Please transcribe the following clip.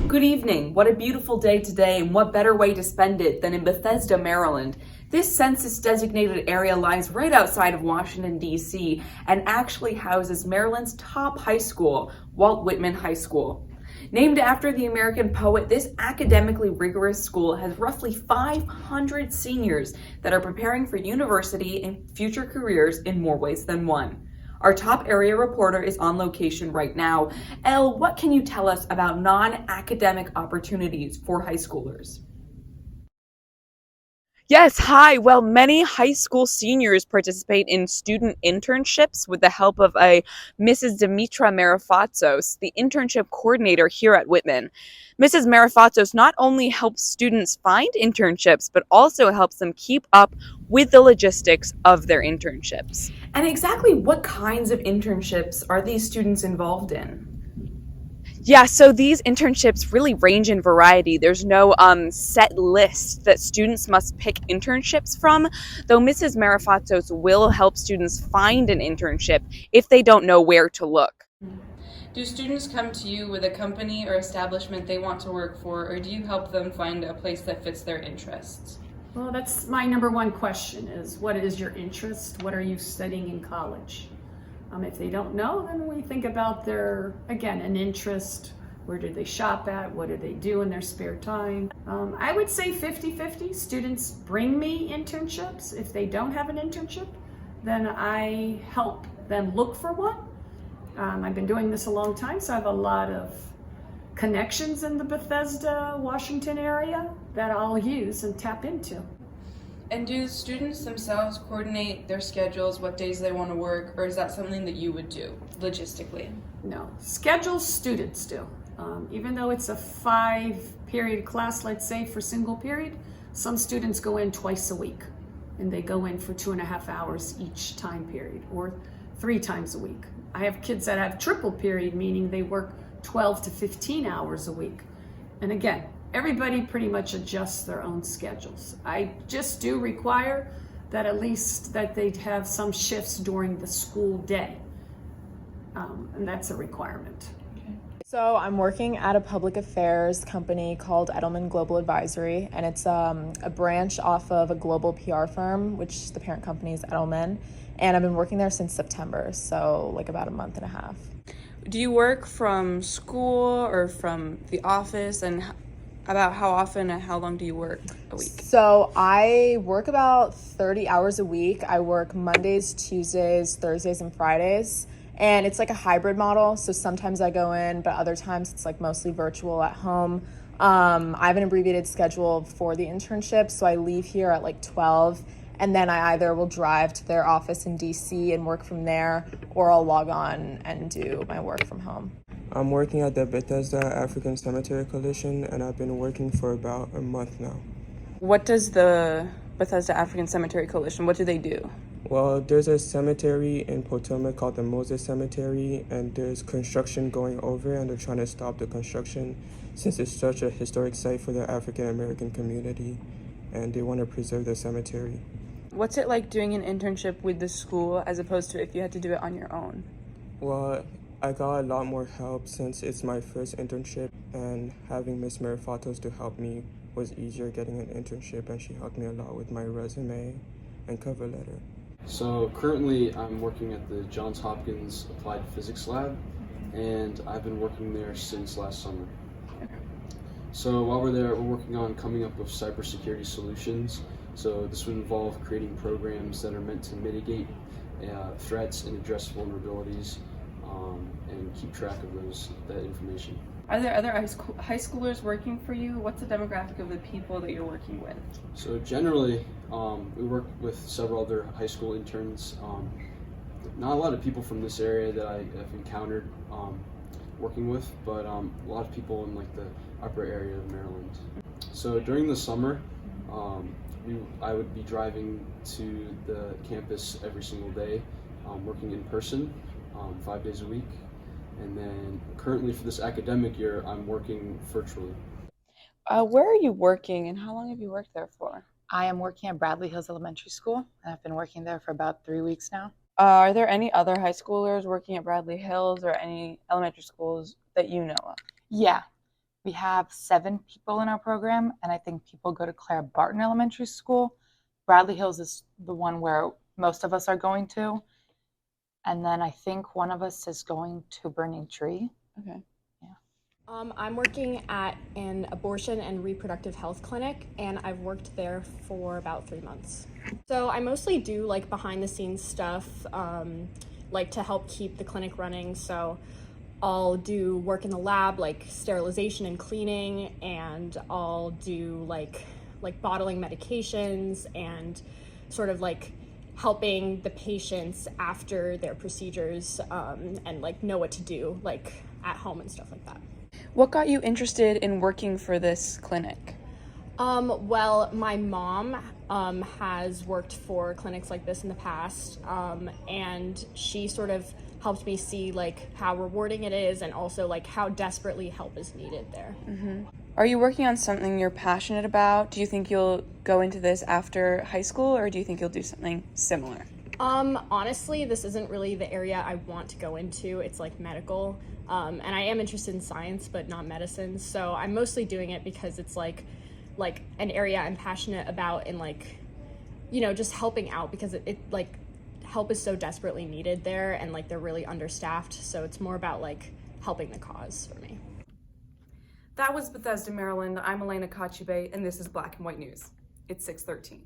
Good evening. What a beautiful day today, and what better way to spend it than in Bethesda, Maryland. This census-designated area lies right outside of Washington, D.C., and actually houses Maryland's top high school, Walt Whitman High School. Named after the American poet, this academically rigorous school has roughly 500 seniors that are preparing for university and future careers in more ways than one. Our top area reporter is on location right now. Elle, what can you tell us about non-academic opportunities for high schoolers? Yes, hi. Well, many high school seniors participate in student internships with the help of a Mrs. Dimitra Marifatsos, the internship coordinator here at Whitman. Mrs. Marifatsos not only helps students find internships, but also helps them keep up with the logistics of their internships. And exactly what kinds of internships are these students involved in? Yeah, so these internships really range in variety. There's no set list that students must pick internships from, though Mrs. Marifatsos will help students find an internship if they don't know where to look. Do students come to you with a company or establishment they want to work for, or do you help them find a place that fits their interests? Well, that's my number one question is, what is your interest? What are you studying in college? If they don't know, then we think about their, again, an interest. Where do they shop at? What do they do in their spare time? I would say 50-50. Students bring me internships. If they don't have an internship, then I help them look for one. I've been doing this a long time, so I have a lot of connections in the Bethesda, Washington area that I'll use and tap into. And do students themselves coordinate their schedules, what days they want to work, or is that something that you would do logistically? No, schedules students do. Even though it's a 5-period class, let's say for single period, some students go in twice a week and they go in for 2.5 hours each time period, or 3 times a week. I have kids that have triple period, meaning they work 12 to 15 hours a week. And again, everybody pretty much adjusts their own schedules. I just do require that at least that they'd have some shifts during the school day. And that's a requirement. So I'm working at a public affairs company called Edelman Global Advisory, and it's a branch off of a global PR firm, which the parent company is Edelman, and I've been working there since September, so like about a month and a half. Do you work from school or from the office, and about how often and how long do you work a week? So I work about 30 hours a week. I work Mondays, Tuesdays, Thursdays, and Fridays. And it's like a hybrid model. So sometimes I go in, but other times it's like mostly virtual at home. I have an abbreviated schedule for the internship. So I leave here at like 12, and then I either will drive to their office in DC and work from there, or I'll log on and do my work from home. I'm working at the Bethesda African Cemetery Coalition, and I've been working for about a month now. What does the Bethesda African Cemetery Coalition, what do they do? Well, there's a cemetery in Potomac called the Moses Cemetery, and there's construction going over, and they're trying to stop the construction since it's such a historic site for the African American community, and they want to preserve the cemetery. What's it like doing an internship with the school as opposed to if you had to do it on your own? Well, I got a lot more help since it's my first internship, and having Miss Marifatos to help me was easier getting an internship, and she helped me a lot with my resume and cover letter. So currently I'm working at the Johns Hopkins Applied Physics Lab, and I've been working there since last summer. So while we're there, we're working on coming up with cybersecurity solutions. So this would involve creating programs that are meant to mitigate threats and address vulnerabilities, and keep track of that information. Are there other high schoolers working for you? What's the demographic of the people that you're working with? So generally, we work with several other high school interns. Not a lot of people from this area that I have encountered working with, but a lot of people in like the upper area of Maryland. So during the summer, I would be driving to the campus every single day, working in person 5 days a week. And then currently for this academic year, I'm working virtually. Where are you working and how long have you worked there for? I am working at Bradley Hills Elementary School, and I've been working there for about 3 weeks now. Are there any other high schoolers working at Bradley Hills or any elementary schools that you know of? Yeah, We have 7 people in our program, and I think people go to Claire Barton Elementary School. Bradley Hills is the one where most of us are going to. And then I think one of us is going to Burning Tree. Okay. I'm working at an abortion and reproductive health clinic, and I've worked there for about 3 months. So I mostly do like behind the scenes stuff, like to help keep the clinic running. So I'll do work in the lab, like sterilization and cleaning, and I'll do like bottling medications and sort of like helping the patients after their procedures, and like know what to do like at home and stuff like that. What got you interested in working for this clinic? Well, my mom has worked for clinics like this in the past, and she sort of helped me see like how rewarding it is and also like how desperately help is needed there. Are you working on something you're passionate about? Do you think you'll go into this after high school, or do you think you'll do something similar? Honestly, this isn't really the area I want to go into. It's like medical, and I am interested in science, but not medicine. So I'm mostly doing it because it's like an area I'm passionate about, and like, you know, just helping out, because it like help is so desperately needed there, and like they're really understaffed. So it's more about like helping the cause for me. That was Bethesda, Maryland. I'm Elena Kotschoubey, and this is Black and White News. It's 6:13.